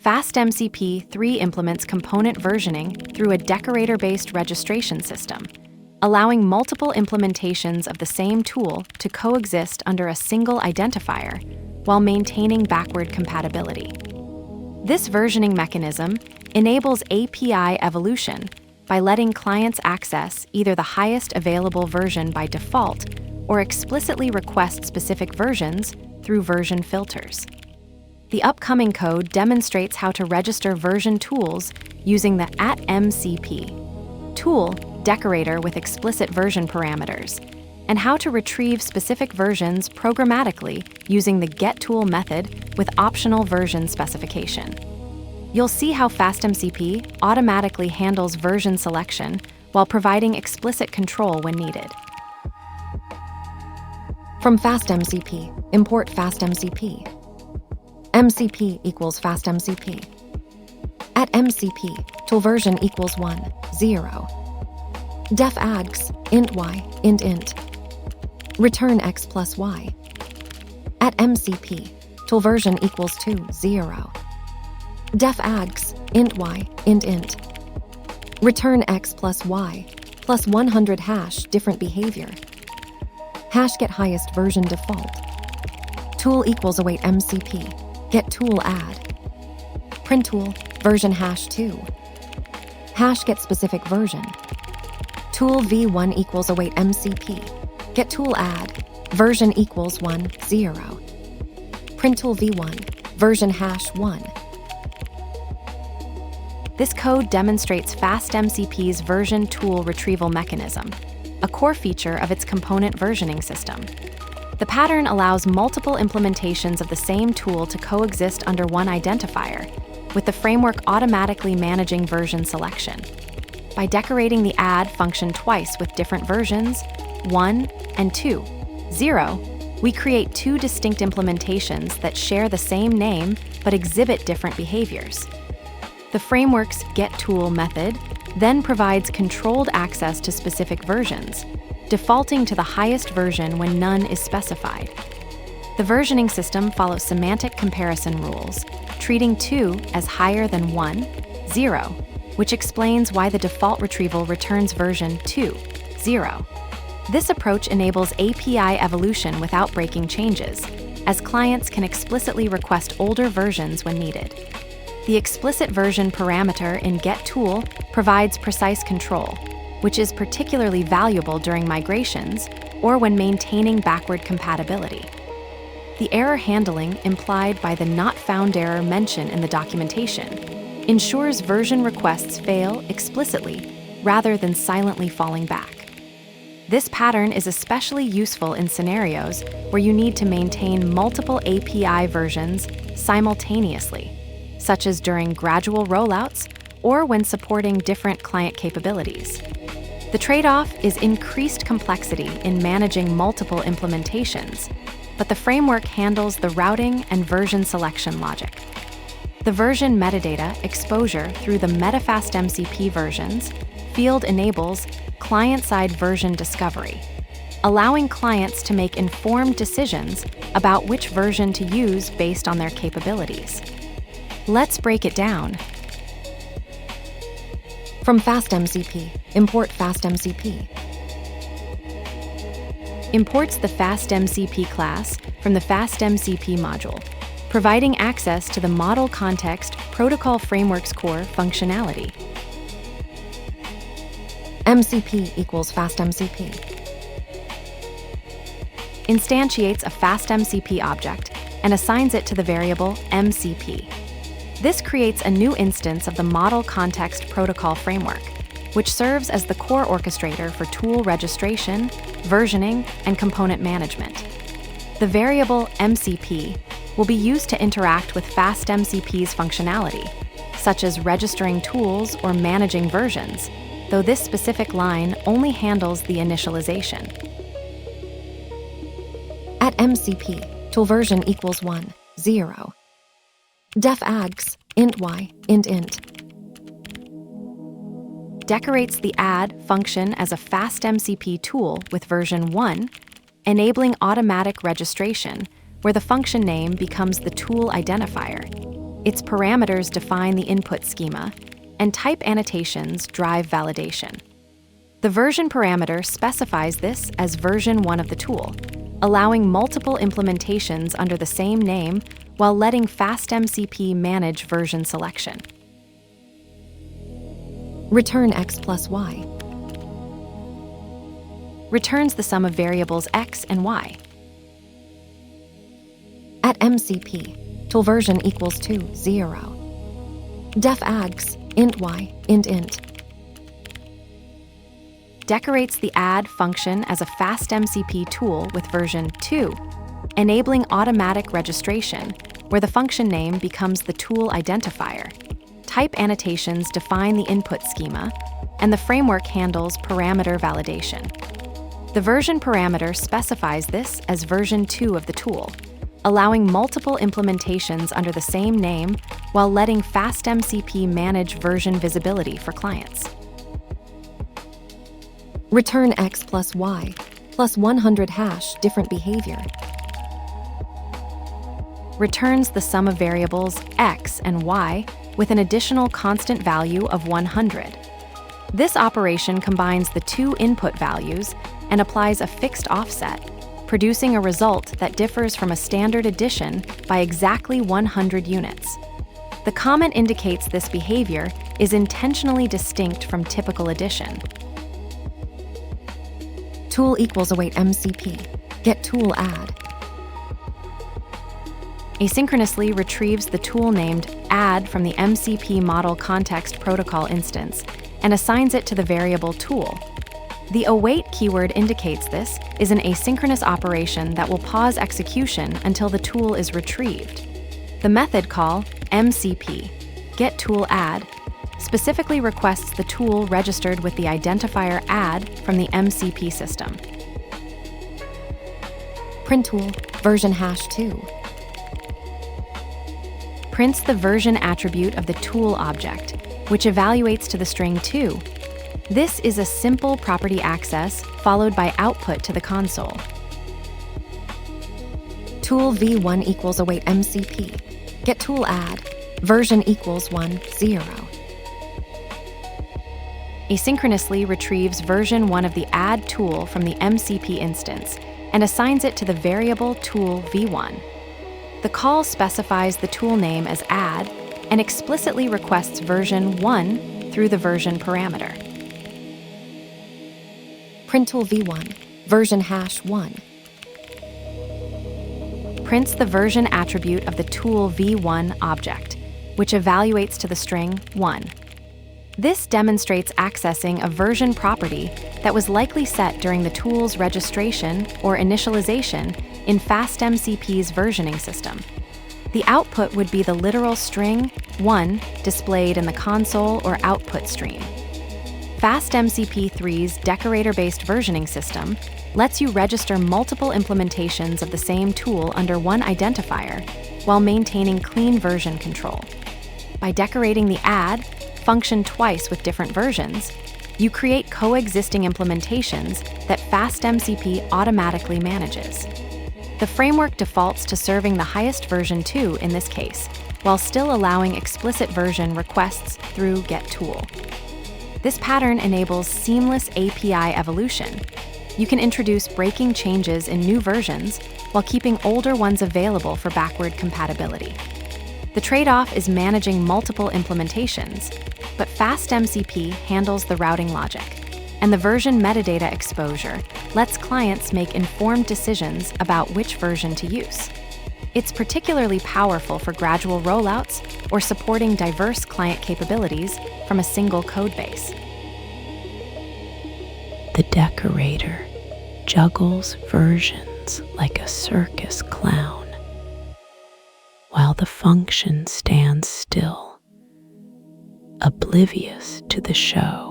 FastMCP 3 implements component versioning through a decorator-based registration system, allowing multiple implementations of the same tool to coexist under a single identifier while maintaining backward compatibility. This versioning mechanism enables API evolution by letting clients access either the highest available version by default or explicitly request specific versions through version filters. The upcoming code demonstrates how to register version tools using the @MCP tool decorator with explicit version parameters, and how to retrieve specific versions programmatically using the getTool method with optional version specification. You'll see how FastMCP automatically handles version selection while providing explicit control when needed. From FastMCP, import FastMCP. MCP equals FastMCP. @MCP, tool version equals 1, 0. Def args, int y, int. Return x plus y. @MCP, tool version equals 2, 0. Def args, int y, int. Return x plus y, plus 100 hash different behavior. Hash get highest version default. Tool equals await MCP, get tool add. Print tool, version hash 2. Hash get specific version. Tool v1 equals await MCP, get tool add, version equals 1, 0. Print tool v1, version hash 1. This code demonstrates FastMCP's version tool retrieval mechanism, a core feature of its component versioning system. The pattern allows multiple implementations of the same tool to coexist under one identifier, with the framework automatically managing version selection. By decorating the add function twice with different versions, 1 and 2, 0, we create two distinct implementations that share the same name but exhibit different behaviors. The framework's getTool method then provides controlled access to specific versions, defaulting to the highest version when none is specified. The versioning system follows semantic comparison rules, treating 2 as higher than 1, 0, which explains why the default retrieval returns version 2, 0. This approach enables API evolution without breaking changes, as clients can explicitly request older versions when needed. The explicit version parameter in getTool provides precise control, which is particularly valuable during migrations or when maintaining backward compatibility. The error handling implied by the not found error mention in the documentation ensures version requests fail explicitly rather than silently falling back. This pattern is especially useful in scenarios where you need to maintain multiple API versions simultaneously, such as during gradual rollouts or when supporting different client capabilities. The trade-off is increased complexity in managing multiple implementations, but the framework handles the routing and version selection logic. The version metadata exposure through the FastMCP versions field enables client-side version discovery, allowing clients to make informed decisions about which version to use based on their capabilities. Let's break it down. From FastMCP, import FastMCP. Imports the FastMCP class from the FastMCP module, providing access to the Model Context Protocol Framework's core functionality. MCP equals FastMCP. Instantiates a FastMCP object and assigns it to the variable MCP. This creates a new instance of the Model Context Protocol Framework, which serves as the core orchestrator for tool registration, versioning, and component management. The variable MCP will be used to interact with FastMCP's functionality, such as registering tools or managing versions, though this specific line only handles the initialization. @MCP, tool version equals 1, 0. Def args, int y, int. Decorates the add function as a FastMCP tool with version 1, enabling automatic registration, where the function name becomes the tool identifier. Its parameters define the input schema, and type annotations drive validation. The version parameter specifies this as version 1 of the tool, allowing multiple implementations under the same name while letting FastMCP manage version selection. Return x plus y. Returns the sum of variables x and y. At MCP, tool version equals to 0. Def ags int y int. Decorates the add function as a FastMCP tool with version 2, enabling automatic registration, where the function name becomes the tool identifier. Type annotations define the input schema, and the framework handles parameter validation. The version parameter specifies this as version 2 of the tool, allowing multiple implementations under the same name while letting FastMCP manage version visibility for clients. Return x plus y plus 100 hash different behavior. Returns the sum of variables x and y with an additional constant value of 100. This operation combines the two input values and applies a fixed offset, producing a result that differs from a standard addition by exactly 100 units. The comment indicates this behavior is intentionally distinct from typical addition. Tool equals await MCP. Get tool add. Asynchronously retrieves the tool named add from the MCP model context protocol instance and assigns it to the variable tool. The await keyword indicates this is an asynchronous operation that will pause execution until the tool is retrieved. The method call, MCP, get tool add, specifically requests the tool registered with the identifier add from the MCP system. Print tool version hash 2. Prints the version attribute of the tool object, which evaluates to the string 2. This is a simple property access followed by output to the console. Tool v1 equals await MCP. Get tool add, version equals 1, 0. Asynchronously retrieves version 1 of the add tool from the MCP instance and assigns it to the variable tool v1. The call specifies the tool name as add and explicitly requests version 1 through the version parameter. Print tool v1, version hash 1. Prints the version attribute of the tool v1 object, which evaluates to the string 1. This demonstrates accessing a version property that was likely set during the tool's registration or initialization in FastMCP's versioning system. The output would be the literal string 1 displayed in the console or output stream. FastMCP3's decorator-based versioning system lets you register multiple implementations of the same tool under one identifier while maintaining clean version control. By decorating the add function twice with different versions, you create coexisting implementations that FastMCP automatically manages. The framework defaults to serving the highest version 2 in this case, while still allowing explicit version requests through getTool. This pattern enables seamless API evolution. You can introduce breaking changes in new versions while keeping older ones available for backward compatibility. The trade-off is managing multiple implementations, but FastMCP handles the routing logic, and the version metadata exposure lets clients make informed decisions about which version to use. It's particularly powerful for gradual rollouts or supporting diverse client capabilities from a single codebase. The decorator juggles versions like a circus clown, while the function stands still, oblivious to the show.